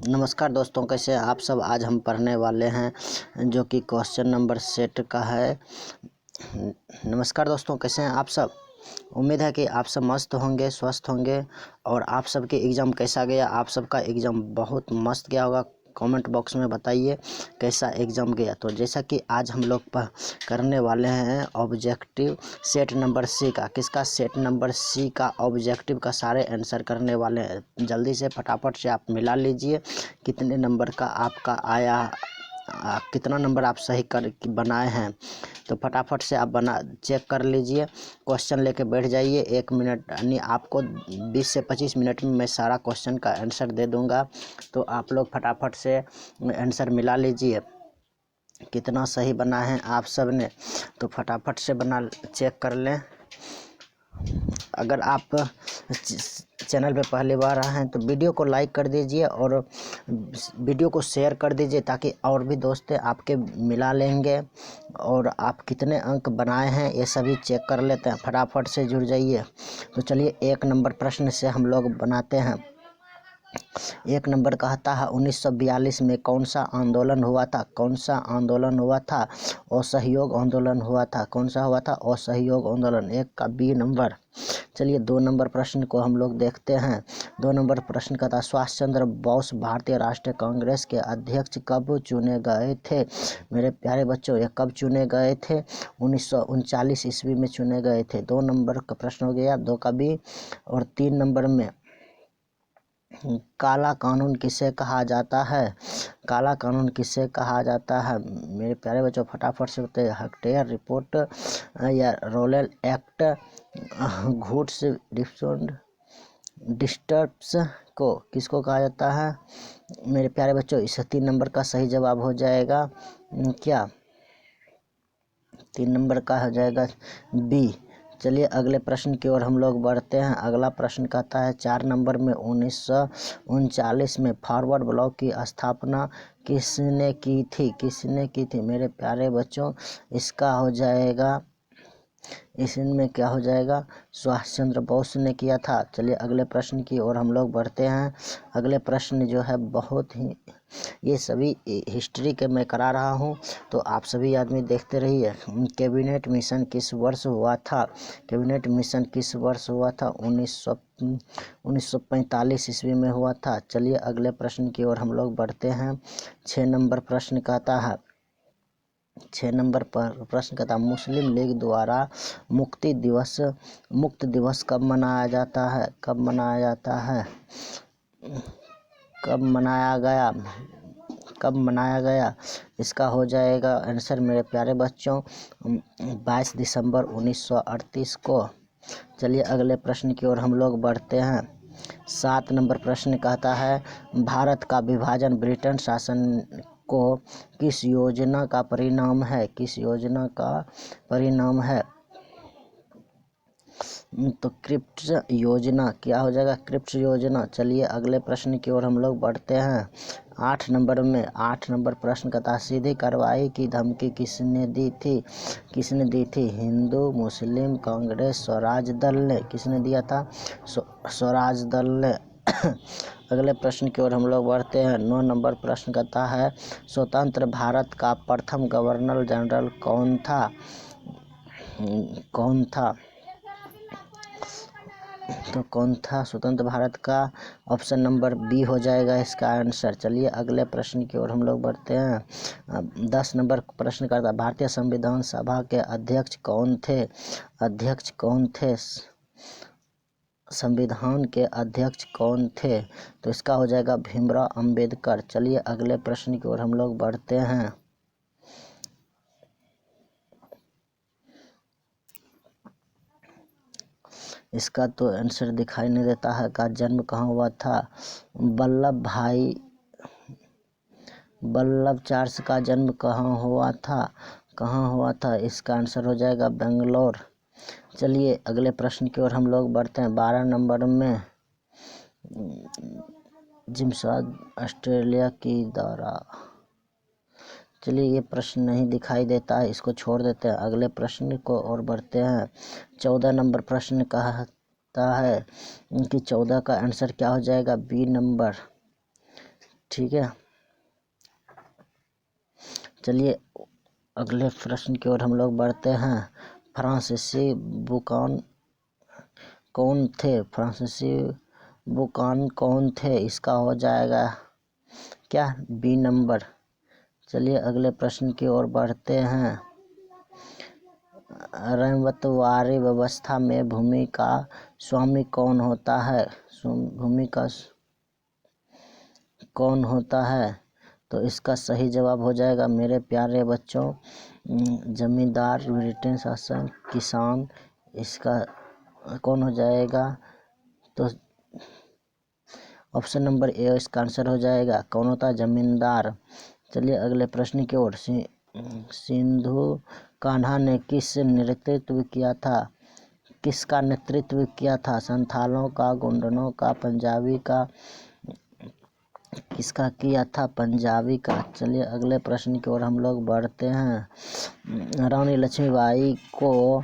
नमस्कार दोस्तों, कैसे हैं आप सब। आज हम पढ़ने वाले हैं जो कि क्वेश्चन नंबर सेट का है। नमस्कार दोस्तों, कैसे हैं आप सब। उम्मीद है कि आप सब मस्त होंगे, स्वस्थ होंगे। और आप सबके एग्ज़ाम कैसा गया। आप सबका एग्ज़ाम बहुत मस्त गया होगा। कमेंट बॉक्स में बताइए कैसा एग्ज़ाम गया। तो जैसा कि आज हम लोग करने वाले हैं ऑब्जेक्टिव सेट नंबर सी का। किसका? सेट नंबर सी का ऑब्जेक्टिव का सारे आंसर करने वाले हैं। जल्दी से फटाफट से आप मिला लीजिए कितने नंबर का आपका आया, कितना नंबर आप सही कर बनाए हैं। तो फटाफट से आप चेक कर लीजिए। क्वेश्चन लेके बैठ जाइए। 1 मिनट यानी आपको 20 से 25 मिनट में मैं सारा क्वेश्चन का आंसर दे दूंगा। तो आप लोग फटाफट से आंसर मिला लीजिए कितना सही बना है आप सब ने। तो फटाफट से चेक कर लें। अगर आप चैनल पे पहली बार आए हैं तो वीडियो को लाइक कर दीजिए और वीडियो को शेयर कर दीजिए ताकि और भी दोस्त आपके मिला लेंगे। और आप कितने अंक बनाए हैं ये सभी चेक कर लेते हैं। फटाफट से जुड़ जाइए। तो चलिए 1 नंबर प्रश्न से हम लोग बनाते हैं। 1 नंबर कहता है 1942 में कौन सा आंदोलन हुआ था। कौन सा आंदोलन हुआ था? असहयोग आंदोलन हुआ था। कौन सा हुआ था? असहयोग आंदोलन। 1 का बी नंबर। चलिए 2 नंबर प्रश्न को हम लोग देखते हैं। 2 नंबर प्रश्न का था सुभाष चंद्र बोस भारतीय राष्ट्रीय कांग्रेस के अध्यक्ष कब चुने गए थे। मेरे प्यारे बच्चों, ये कब चुने गए थे? 1939 ईस्वी में चुने गए थे। 2 नंबर का प्रश्न हो गया, 2 का बी। और 3 नंबर में काला कानून किसे कहा जाता है। काला कानून किसे कहा जाता है मेरे प्यारे बच्चों, फटाफट से बताइए। हक्टेयर रिपोर्ट या रोलेल एक्ट, घूट्स डिस्टर्ब्स को किसको कहा जाता है मेरे प्यारे बच्चों। इस 3 नंबर का सही जवाब हो जाएगा क्या? 3 नंबर का हो जाएगा बी। चलिए अगले प्रश्न की ओर हम लोग बढ़ते हैं। अगला प्रश्न कहता है 4 नंबर में 1939 में फॉरवर्ड ब्लॉक की स्थापना किसने की थी। किसने की थी मेरे प्यारे बच्चों? इसका हो जाएगा, इसमें क्या हो जाएगा? सुभाष चंद्र बोस ने किया था। चलिए अगले प्रश्न की ओर हम लोग बढ़ते हैं। अगले प्रश्न जो है बहुत ही, ये सभी हिस्ट्री के मैं करा रहा हूँ तो आप सभी आदमी देखते रहिए। कैबिनेट मिशन किस वर्ष हुआ था। कैबिनेट मिशन किस वर्ष हुआ था? 1945 ईस्वी में हुआ था। चलिए अगले प्रश्न की ओर हम लोग बढ़ते हैं। 6 नंबर प्रश्न कहता है, 6 नंबर पर प्रश्न कहता है मुस्लिम लीग द्वारा मुक्त दिवस कब मनाया जाता है। कब मनाया जाता है? कब मनाया गया? कब मनाया गया? इसका हो जाएगा आंसर मेरे प्यारे बच्चों 22 दिसंबर 1938 को। चलिए अगले प्रश्न की ओर हम लोग बढ़ते हैं। 7 नंबर प्रश्न कहता है भारत का विभाजन ब्रिटेन शासन को किस योजना का परिणाम है। किस योजना का परिणाम है? तो क्रिप्स योजना। क्या हो जाएगा? क्रिप्स योजना। चलिए अगले प्रश्न की ओर हम लोग बढ़ते हैं। 8 नंबर में 8 नंबर प्रश्न कहता है सीधी कार्रवाई की धमकी किसने दी थी। किसने दी थी? हिंदू मुस्लिम कांग्रेस स्वराज दल ने। किसने दिया था? स्वराज दल ने। अगले प्रश्न की ओर हम लोग बढ़ते हैं। 9 नंबर प्रश्न कहता है स्वतंत्र भारत का प्रथम गवर्नर जनरल कौन था। कौन था? तो कौन था स्वतंत्र भारत का? ऑप्शन नंबर बी हो जाएगा इसका आंसर। चलिए अगले प्रश्न की ओर हम लोग बढ़ते हैं। 10 नंबर प्रश्न करता है भारतीय संविधान सभा के अध्यक्ष कौन थे। अध्यक्ष कौन थे? संविधान के अध्यक्ष कौन थे? तो इसका हो जाएगा भीमराव अंबेडकर। चलिए अगले प्रश्न की ओर हम लोग बढ़ते हैं। इसका तो आंसर दिखाई नहीं देता है। का जन्म कहाँ हुआ था? वल्लभ चार्ल्स का जन्म कहाँ हुआ था? कहाँ हुआ था? इसका आंसर हो जाएगा बेंगलोर। चलिए अगले प्रश्न की ओर हम लोग बढ़ते हैं। 12 नंबर में जेम्स ऑस्ट्रेलिया की दौरा। चलिए ये प्रश्न नहीं दिखाई देता है, इसको छोड़ देते हैं। अगले प्रश्न को और बढ़ते हैं। 14 नंबर प्रश्न कहता है कि 14 का आंसर क्या हो जाएगा? B number. ठीक है, चलिए अगले प्रश्न की ओर हम लोग बढ़ते हैं। फ्रांसीसी बुकान कौन थे? फ्रांसीसी बुकान कौन थे? इसका हो जाएगा क्या? B number. चलिए अगले प्रश्न की ओर बढ़ते हैं। रैयतवाड़ी व्यवस्था में भूमि का स्वामी कौन होता है? भूमि का कौन होता है? तो इसका सही जवाब हो जाएगा मेरे प्यारे बच्चों, जमींदार, ब्रिटेन शासन, किसान। इसका कौन हो जाएगा? तो ऑप्शन नंबर ए इसका आंसर हो जाएगा। कौन होता है? जमींदार। चलिए अगले प्रश्न की ओर। सिंधु कान्हा ने किस नेतृत्व किया था? किसका नेतृत्व किया था? संथालों का, गोंडनों का, पंजाबी का? किसका किया था? पंजाबी का। चलिए अगले प्रश्न की ओर हम लोग बढ़ते हैं। रानी लक्ष्मीबाई को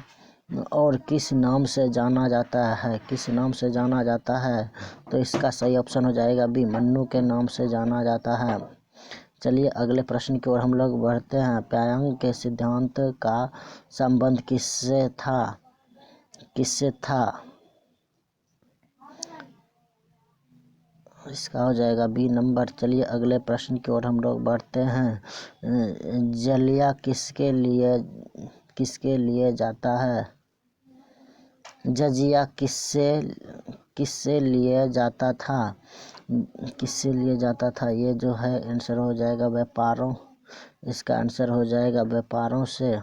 और किस नाम से जाना जाता है? किस नाम से जाना जाता है? तो इसका सही ऑप्शन हो जाएगा बी, मन्नू के नाम से जाना जाता है। चलिए अगले प्रश्न की ओर हम लोग बढ़ते हैं। प्यांग के सिद्धांत का संबंध किससे था? किससे था? इसका हो जाएगा बी नंबर। चलिए अगले प्रश्न की ओर हम लोग बढ़ते हैं। जलिया किसके लिए जाता है? जजिया किससे लिए जाता था? किससे लिए जाता था? ये जो है आंसर हो जाएगा व्यापारों। इसका आंसर हो जाएगा व्यापारों से।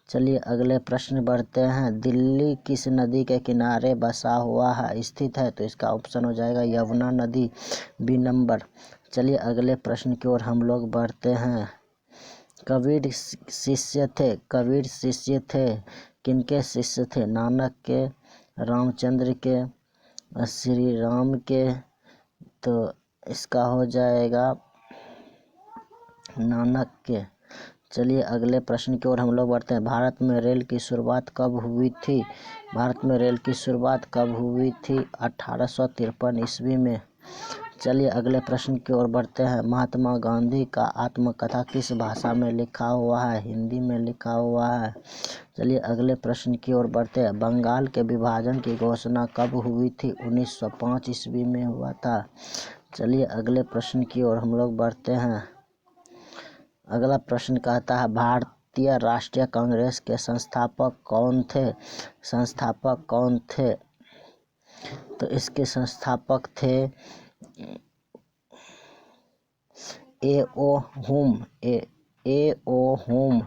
चलिए अगले प्रश्न बढ़ते हैं। दिल्ली किस नदी के किनारे बसा हुआ है, स्थित है? तो इसका ऑप्शन हो जाएगा यमुना नदी, बी नंबर। चलिए अगले प्रश्न की ओर हम लोग बढ़ते हैं। कबीर शिष्य थे? कबीर शिष्य थे, किनके शिष्य थे? नानक के, रामचंद्र के, श्री राम के? तो इसका हो जाएगा नानक के। चलिए अगले प्रश्न की ओर हम लोग बढ़ते हैं। भारत में रेल की शुरुआत कब हुई थी? भारत में रेल की शुरुआत कब हुई थी? 1853 ईस्वी में। चलिए अगले प्रश्न की ओर बढ़ते हैं। महात्मा गांधी का आत्मकथा किस भाषा में लिखा हुआ है? हिंदी में लिखा हुआ है। चलिए अगले प्रश्न की ओर बढ़ते हैं। बंगाल के विभाजन की घोषणा कब हुई थी? 1905 ईस्वी में हुआ था। चलिए अगले प्रश्न की ओर हम लोग बढ़ते हैं। अगला प्रश्न कहता है भारतीय राष्ट्रीय कांग्रेस के संस्थापक कौन थे? संस्थापक कौन थे? तो इसके संस्थापक थे ए ओ होम।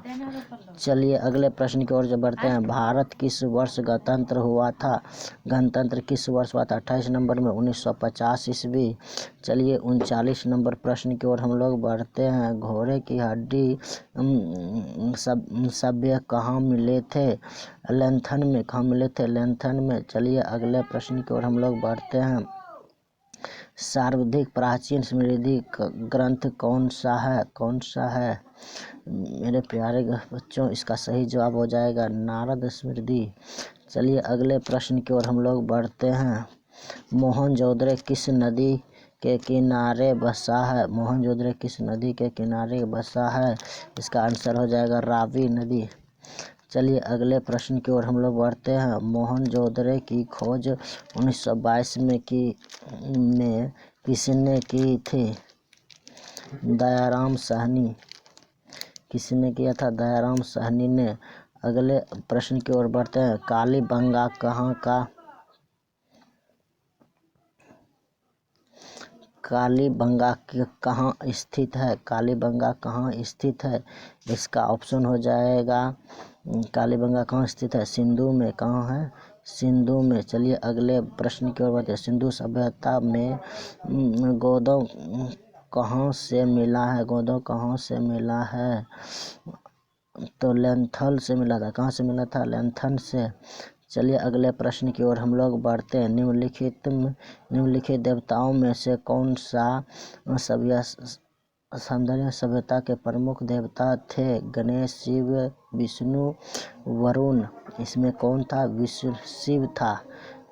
चलिए अगले प्रश्न की ओर जो बढ़ते हैं। भारत किस वर्ष गणतंत्र हुआ था? गणतंत्र किस वर्ष हुआ था? 28 नंबर में 1950 ईस्वी। चलिए 39 नंबर प्रश्न की ओर हम लोग बढ़ते हैं। घोड़े की हड्डी सभ्य कहाँ मिले थे? लेंथन में। कहाँ मिले थे? लेंथन में। चलिए अगले प्रश्न की ओर हम लोग बढ़ते हैं। सर्वाधिक प्राचीन स्मृति ग्रंथ कौन सा है? कौन सा है मेरे प्यारे बच्चों? इसका सही जवाब हो जाएगा नारद स्मृति। चलिए अगले प्रश्न की ओर हम लोग बढ़ते हैं। मोहनजोदड़ो किस नदी के किनारे बसा है? मोहनजोदड़ो किस नदी के किनारे बसा है? इसका आंसर हो जाएगा रावी नदी। चलिए अगले प्रश्न की ओर हम लोग बढ़ते हैं। मोहनजोदड़ो की खोज 1922 में किसने की थी? दयाराम साहनी। किसने किया था? दयाराम साहनी ने। अगले प्रश्न की ओर बढ़ते हैं। कालीबंगा कहाँ का? कालीबंगा कहाँ स्थित है? कालीबंगा कहाँ स्थित है? इसका ऑप्शन हो जाएगा कालीबंगा कहाँ स्थित है? सिंधु में। कहाँ है? सिंधु में। चलिए अगले प्रश्न की ओर बढ़ते हैं। सिंधु सभ्यता में गोदो कहाँ से मिला है? गोदो कहाँ से मिला है? तो लेंथल से मिला था। कहाँ से मिला था? लेंथन से। चलिए अगले प्रश्न की ओर हम लोग बढ़ते हैं। निम्नलिखित देवताओं में से कौन सा सौंदर्य सभ्यता के प्रमुख देवता थे? गणेश, शिव, विष्णु, वरुण। इसमें कौन था? शिव था।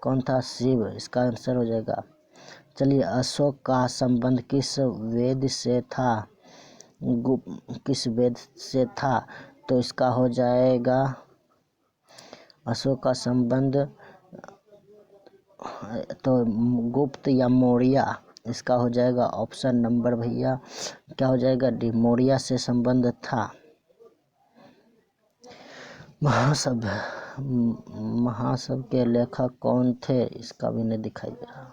कौन था? शिव। इसका आंसर हो जाएगा। चलिए, अशोक का संबंध किस वेद से था? किस वेद से था? तो इसका हो जाएगा अशोक का संबंध तो गुप्त या मौर्य। इसका हो जाएगा ऑप्शन नंबर भैया क्या हो जाएगा डी, मौर्य से संबंध था। महासभा के लेखक कौन थे? इसका भी नहीं दिखाई दे रहा।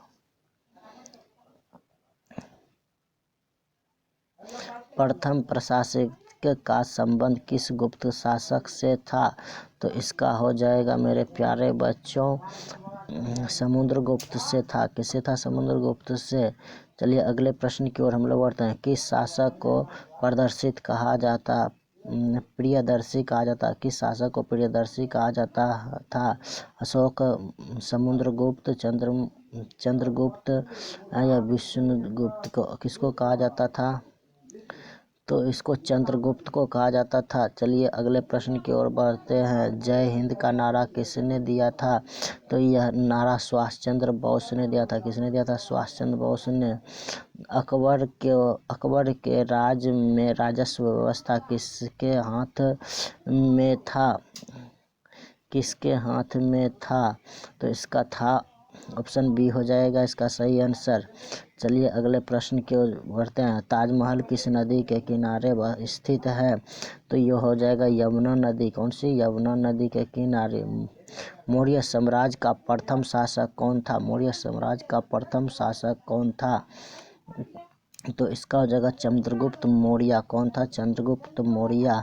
प्रथम प्रशासक का संबंध किस गुप्त शासक से था? तो इसका हो जाएगा मेरे प्यारे बच्चों समुद्रगुप्त से था। किससे था? समुद्रगुप्त से। चलिए अगले प्रश्न की ओर हम लोग बढ़ते हैं। किस शासक को प्रदर्शित कहा जाता प्रियदर्शी कहा जाता? किस शासक को प्रियदर्शी कहा जाता था? अशोक, समुद्रगुप्त, चंद्रगुप्त या विष्णुगुप्त को किसको कहा जाता था? तो इसको चंद्रगुप्त को कहा जाता था। चलिए अगले प्रश्न की ओर बढ़ते हैं। जय हिंद का नारा किसने दिया था? तो यह नारा सुभाष चंद्र बोस ने दिया था। किसने दिया था? सुभाष चंद्र बोस ने। अकबर के राज में राजस्व व्यवस्था किसके हाथ में था? किसके हाथ में था? तो इसका था ऑप्शन बी हो जाएगा इसका सही आंसर। चलिए अगले प्रश्न की ओर बढ़ते हैं। ताजमहल किस नदी के किनारे स्थित है? तो यह हो जाएगा यमुना नदी। कौन सी? यमुना नदी के किनारे। मौर्य साम्राज्य का प्रथम शासक कौन था? मौर्य साम्राज्य का प्रथम शासक कौन था? तो इसका हो जाएगा चंद्रगुप्त मौर्य। कौन था? चंद्रगुप्त मौर्य।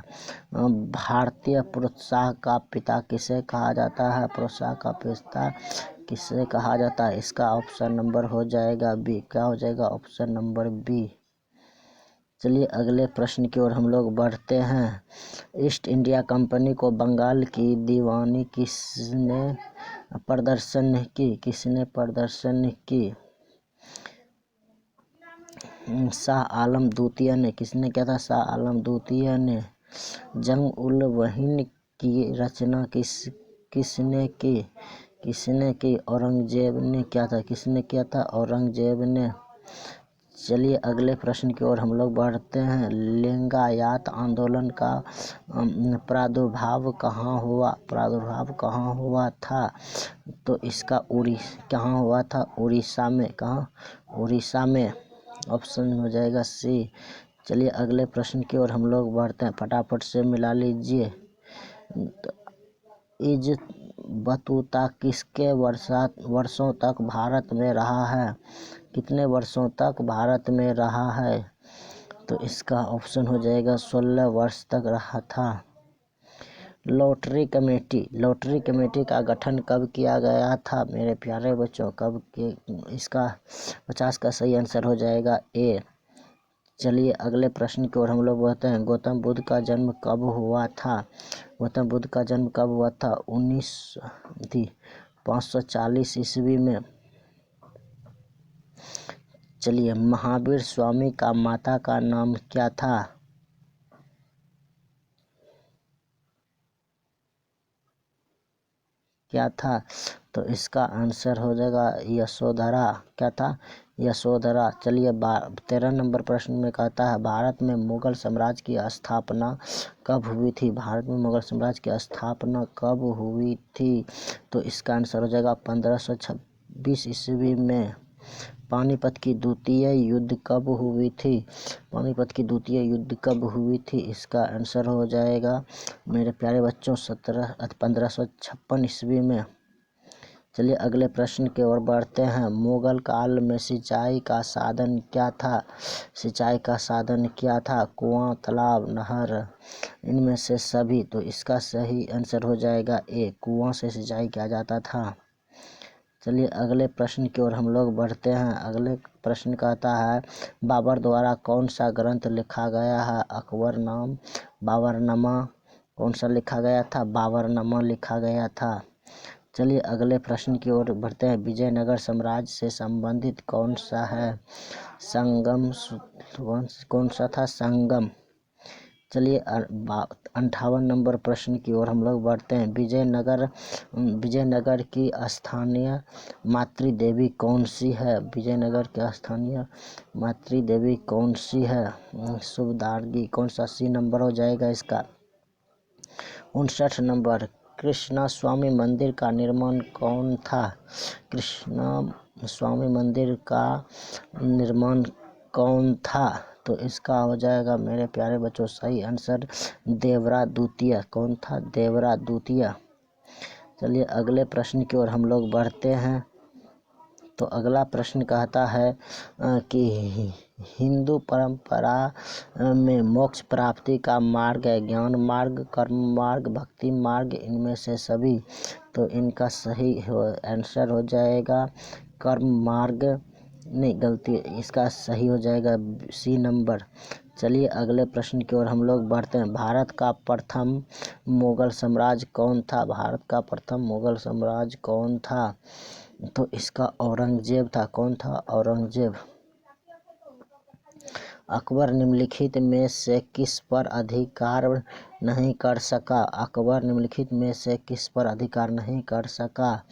भारतीय प्रोत्साह का पिता किसे कहा जाता है? प्रोत्साह का पिता किसे कहा जाता है? इसका ऑप्शन नंबर हो जाएगा बी। क्या हो जाएगा? Option number B. चलिए अगले प्रश्न की ओर हम लोग बढ़ते हैं। ईस्ट इंडिया कंपनी को बंगाल की दीवानी किसने प्रदर्शन की? किसने प्रदर्शन की? शाह आलम द्वितीय ने। किसने किया था? शाह आलम द्वितीय ने। जंग उल वहीन की रचना किसने की? किसने की? औरंगजेब ने किया था। किसने किया था? औरंगजेब ने। चलिए अगले प्रश्न की ओर हम लोग बढ़ते हैं। लिंगायत आंदोलन का प्रादुर्भाव कहाँ हुआ? प्रादुर्भाव कहाँ हुआ था? तो इसका कहाँ हुआ था? उड़ीसा में। कहाँ? उड़ीसा में। ऑप्शन हो जाएगा सी। चलिए अगले प्रश्न की ओर हम लोग बढ़ते हैं। फटाफट से मिला लीजिए। इज बतूता किसके वर्षों तक भारत में रहा है? कितने वर्षों तक भारत में रहा है? तो इसका ऑप्शन हो जाएगा 16 वर्ष तक रहा था। लॉटरी कमेटी का गठन कब किया गया था? मेरे प्यारे बच्चों कब के? इसका 50 का सही आंसर हो जाएगा ए। चलिए अगले प्रश्न की ओर हम लोग बढ़ते हैं। गौतम बुद्ध का जन्म कब हुआ था? गौतम बुद्ध का जन्म कब हुआ था? 540 ईस्वी में। चलिए महावीर स्वामी का माता का नाम क्या था? क्या था? तो इसका आंसर हो जाएगा यशोधरा। क्या था? यशोधरा। चलिए 13 नंबर प्रश्न में कहता है भारत में मुगल साम्राज्य की स्थापना कब हुई थी? भारत में मुगल साम्राज्य की स्थापना कब हुई थी? तो इसका आंसर हो जाएगा 1526 ईस्वी में। पानीपत की द्वितीय युद्ध कब हुई थी? पानीपत की द्वितीय युद्ध कब हुई थी? इसका आंसर हो जाएगा मेरे प्यारे बच्चों 1556 ईस्वी में। चलिए अगले प्रश्न की ओर बढ़ते हैं। मुगल काल में सिंचाई का साधन क्या था? सिंचाई का साधन क्या था? कुआं, तालाब, नहर, इनमें से सभी। तो इसका सही आंसर हो जाएगा ए। कुआं से सिंचाई किया जाता था। चलिए अगले प्रश्न की ओर हम लोग बढ़ते हैं। अगले प्रश्न कहता है बाबर द्वारा कौन सा ग्रंथ लिखा गया है? अकबरनाम, बाबरनामा। कौन सा लिखा गया था? बाबरनामा लिखा गया था। चलिए अगले प्रश्न की ओर बढ़ते हैं। विजयनगर साम्राज्य से संबंधित कौन सा है? संगम। कौन सा था? संगम। चलिए 58 नंबर प्रश्न की ओर हम लोग बढ़ते हैं। विजयनगर की स्थानीय मातृदेवी कौन सी है? विजयनगर की स्थानीय मातृदेवी कौन सी है? शुभदार्गी। कौन सा सी नंबर हो जाएगा इसका? 59 नंबर। कृष्णा स्वामी मंदिर का निर्माण कौन था? कृष्णा स्वामी मंदिर का निर्माण कौन था? तो इसका हो जाएगा मेरे प्यारे बच्चों सही आंसर देवरा द्वितीय। कौन था? देवरा द्वितीय। चलिए अगले प्रश्न की ओर हम लोग बढ़ते हैं। तो अगला प्रश्न कहता है कि हिंदू परंपरा में मोक्ष प्राप्ति का मार्ग है ज्ञान मार्ग, कर्म मार्ग, भक्ति मार्ग, इनमें से सभी। तो इनका सही आंसर हो जाएगा कर्म मार्ग। नहीं, गलती, इसका सही हो जाएगा सी नंबर। चलिए अगले प्रश्न की ओर हम लोग बढ़ते हैं। भारत का प्रथम मुगल साम्राज्य कौन था? भारत का प्रथम मुगल साम्राज्य कौन था? तो इसका औरंगजेब था। कौन था? औरंगजेब। अकबर निम्नलिखित में से किस पर अधिकार नहीं कर सका? अकबर निम्नलिखित में से किस पर अधिकार नहीं कर सका?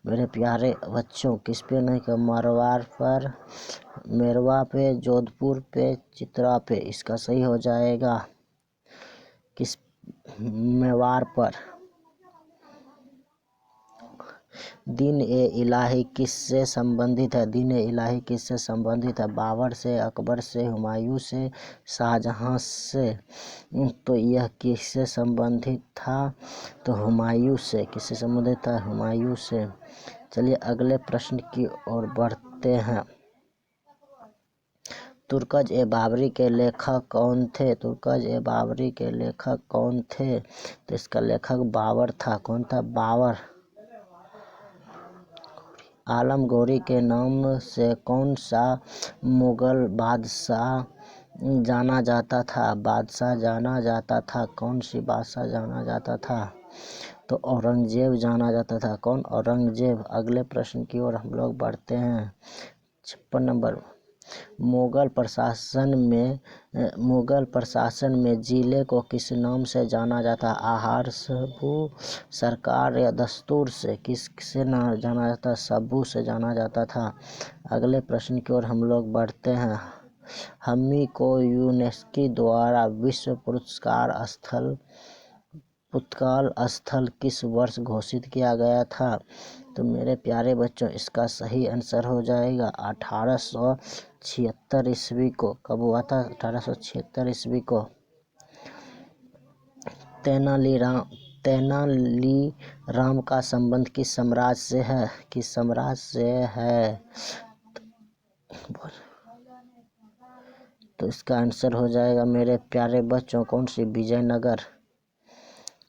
मेरे प्यारे बच्चों, किस पे नहीं कर? मारवाड़ पर, मेरवा पे, जोधपुर पे, चित्रा पे। इसका सही हो जाएगा किस? मेवाड़ पर। दीन ए इलाही किससे संबंधित है? दीन ए इलाही किससे संबंधित है? बाबर से, अकबर से, हुमायूं से, शाहजहां से। तो यह किससे संबंधित था? तो हुमायूं से। किससे संबंधित था? हुमायूं से। चलिए अगले प्रश्न की ओर बढ़ते हैं। तुर्कज ए बाबरी के लेखक कौन थे? तुर्कज ए बाबरी के लेखक कौन थे? तो इसका लेखक बाबर था। कौन था? बाबर। आलम गोरी के नाम से कौन सा मुगल बादशाह जाना जाता था? बादशाह जाना जाता था। कौन सी बादशाह जाना जाता था? तो औरंगजेब जाना जाता था। कौन? औरंगजेब। अगले प्रश्न की ओर हम लोग बढ़ते हैं। 56 नंबर। मुगल प्रशासन में जिले को किस नाम से जाना जाता? आहार, सबू, सरकार या दस्तूर से? किससे जाना जाता? सबू से जाना जाता था। अगले प्रश्न की ओर हम लोग बढ़ते हैं। हम्मी को यूनेस्को द्वारा विश्व पुतकाल स्थल किस वर्ष घोषित किया गया था? तो मेरे प्यारे बच्चों, इसका सही आंसर हो जाएगा 1876 ईस्वी को। कब हुआ था? 1876 ईस्वी को। तेनालीराम का संबंध किस साम्राज्य से है? किस साम्राज्य से है? तो इसका आंसर हो जाएगा मेरे प्यारे बच्चों कौन सी? विजयनगर।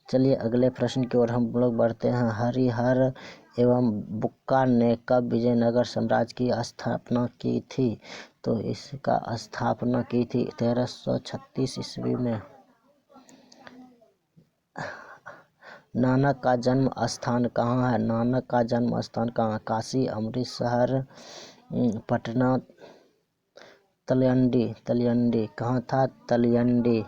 चलिए अगले प्रश्न की ओर हम लोग बढ़ते हैं। हरिहर एवं बुक्का ने कब विजयनगर साम्राज्य की स्थापना की थी? तो इसका स्थापना की थी 1336 ईस्वी में। नानक का जन्म स्थान कहाँ है? नानक का जन्म स्थान कहाँ? काशी, अमृतसर, पटना, तलवंडी। कहाँ था? तलवंडी।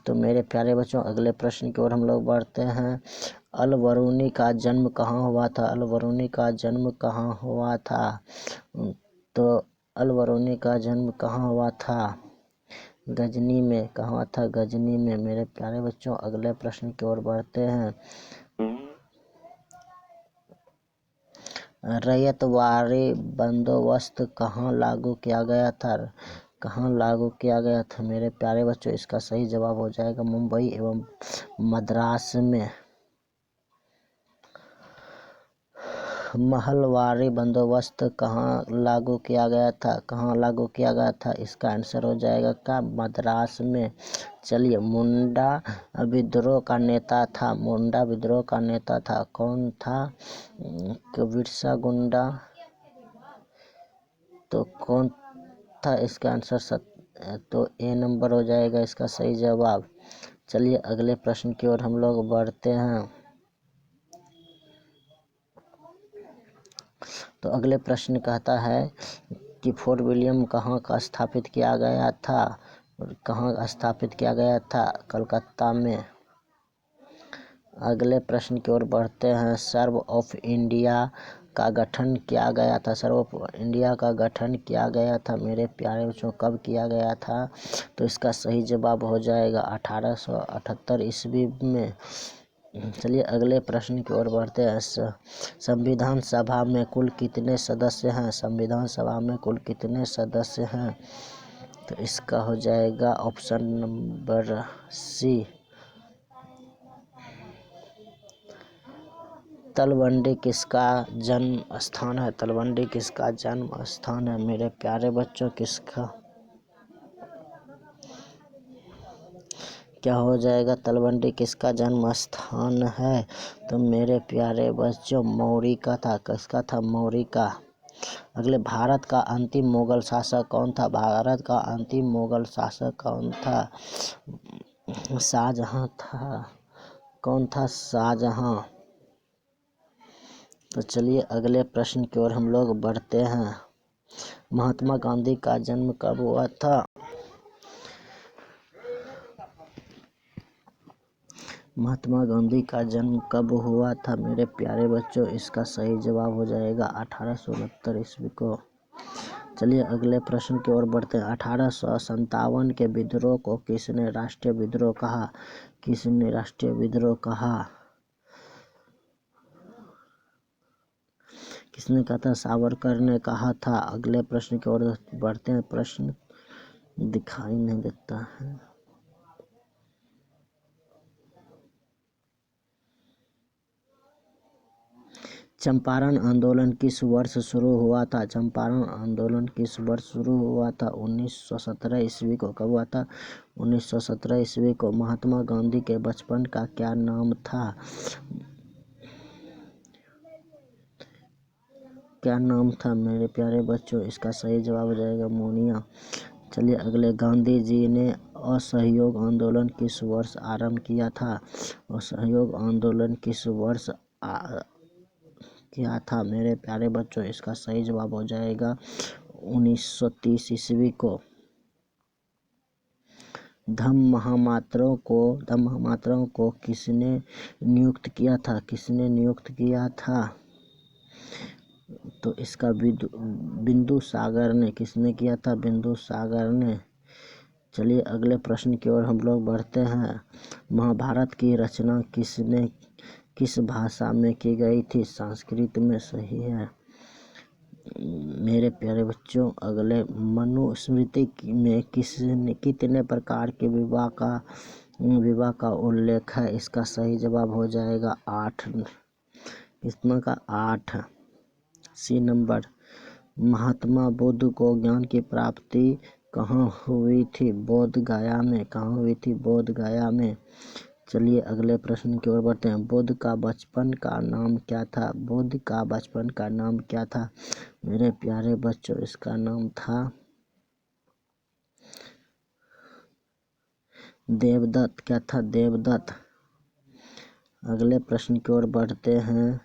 तो मेरे प्यारे बच्चों अगले प्रश्न की ओर हम लोग बढ़ते हैं। अल बरूनी का जन्म कहाँ हुआ था? अल बरूनी का जन्म कहाँ हुआ था? तो अल बरूनी का जन्म कहाँ हुआ था? गजनी में। कहाँ था? गजनी में। मेरे प्यारे बच्चों अगले प्रश्न की ओर बढ़ते हैं। रैयतवाड़ी बंदोबस्त कहाँ लागू किया गया था? कहाँ लागू किया गया था? मेरे प्यारे बच्चों इसका सही जवाब हो जाएगा मुंबई एवं मद्रास में। महलवाड़ी बंदोबस्त कहाँ लागू किया गया था? कहाँ लागू किया गया था? इसका आंसर हो जाएगा क्या? मद्रास में। चलिए मुंडा विद्रोह का नेता था। मुंडा विद्रोह का नेता था। कौन था? बिरसा मुंडा। तो कौन था? इसका आंसर तो ए नंबर हो जाएगा इसका सही जवाब। चलिए अगले प्रश्न की ओर हम लोग बढ़ते हैं। तो अगले प्रश्न कहता है कि फोर्ट विलियम कहाँ का स्थापित किया गया था? और कहाँ स्थापित किया गया था? कलकत्ता में। अगले प्रश्न की ओर बढ़ते हैं। सर्व ऑफ इंडिया का गठन किया गया था? सर्व ऑफ इंडिया का गठन किया गया था मेरे प्यारे बच्चों, कब किया गया था? तो इसका सही जवाब हो जाएगा 1878 ईस्वी में। चलिए अगले प्रश्न की ओर बढ़ते हैं। संविधान सभा में कुल कितने सदस्य हैं? संविधान सभा में कुल कितने सदस्य हैं? तो इसका हो जाएगा ऑप्शन नंबर सी, तलवंडी किसका जन्म स्थान है? तलवंडी किसका जन्म स्थान है मेरे प्यारे बच्चों? किसका क्या हो जाएगा? तलवंडी किसका जन्म स्थान है? तो मेरे प्यारे बच्चों मौर्य का था। किसका था? मौर्य का। अगले, भारत का अंतिम मुगल शासक कौन था? भारत का अंतिम मुगल शासक कौन था? शाहजहां था। कौन था? शाहजहां। तो चलिए अगले प्रश्न की ओर हम लोग बढ़ते हैं। महात्मा गांधी का जन्म कब हुआ था? महात्मा गांधी का जन्म कब हुआ था मेरे प्यारे बच्चों? इसका सही जवाब हो जाएगा 1869 ईस्वी को। चलिए अगले प्रश्न की ओर बढ़ते हैं। 1857 के विद्रोह को किसने राष्ट्रीय विद्रोह कहा? किसने राष्ट्रीय विद्रोह कहा? किसने कहा था? सावरकर ने कहा था। अगले प्रश्न की ओर बढ़ते हैं। प्रश्न दिखाई नहीं देता है। चंपारण आंदोलन किस वर्ष शुरू हुआ था? चंपारण आंदोलन किस वर्ष शुरू हुआ था? 1917 ईस्वी को। कब हुआ था? 1917 ईस्वी को। महात्मा गांधी के बचपन का क्या नाम था? क्या नाम था मेरे प्यारे बच्चों? इसका सही जवाब हो जाएगा मोनिया। चलिए अगले, गांधी जी ने असहयोग आंदोलन किस वर्ष आरंभ किया था? असहयोग आंदोलन किस वर्ष किया था मेरे प्यारे बच्चों? इसका सही जवाब हो जाएगा 1930 ईस्वी को। धम्म महामात्रों को किसने नियुक्त किया था? किसने नियुक्त किया था? तो इसका बिंदु सागर ने। किसने किया था? बिंदु सागर ने। चलिए अगले प्रश्न की ओर हम लोग बढ़ते हैं। महाभारत की रचना किस भाषा में की गई थी? संस्कृत में। सही है मेरे प्यारे बच्चों। अगले, मनुस्मृति में कितने प्रकार के विवाह का उल्लेख है? इसका सही जवाब हो जाएगा 8। कितना का? 8। सी नंबर। महात्मा बुद्ध को ज्ञान की प्राप्ति कहाँ हुई थी? बोध गया में। कहाँ हुई थी? बोध गया में। चलिए अगले प्रश्न की ओर बढ़ते हैं। बुद्ध का बचपन का नाम क्या था? बुद्ध का बचपन का नाम क्या था मेरे प्यारे बच्चों? इसका नाम था देवदत्त। क्या था? देवदत्त। अगले प्रश्न की ओर बढ़ते हैं।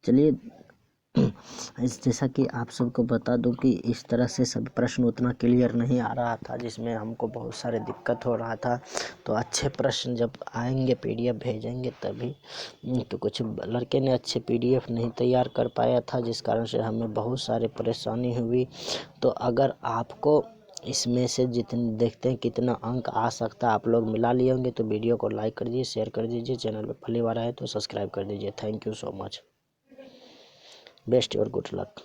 चलिए जैसा कि आप सबको बता दूं कि इस तरह से सब प्रश्न उतना क्लियर नहीं आ रहा था, जिसमें हमको बहुत सारे दिक्कत हो रहा था। तो अच्छे प्रश्न जब आएंगे, PDF भेजेंगे तभी। तो कुछ लड़के ने अच्छे PDF नहीं तैयार कर पाया था, जिस कारण से हमें बहुत सारी परेशानी हुई। तो अगर आपको इसमें से जितने देखते हैं कितना अंक आ सकता है, आप लोग मिला लिए होंगे, तो वीडियो को लाइक कर दीजिए, शेयर कर दीजिए। चैनल पर पहली बार आए तो सब्सक्राइब कर दीजिए। Thank you so much. Best और गुड लक।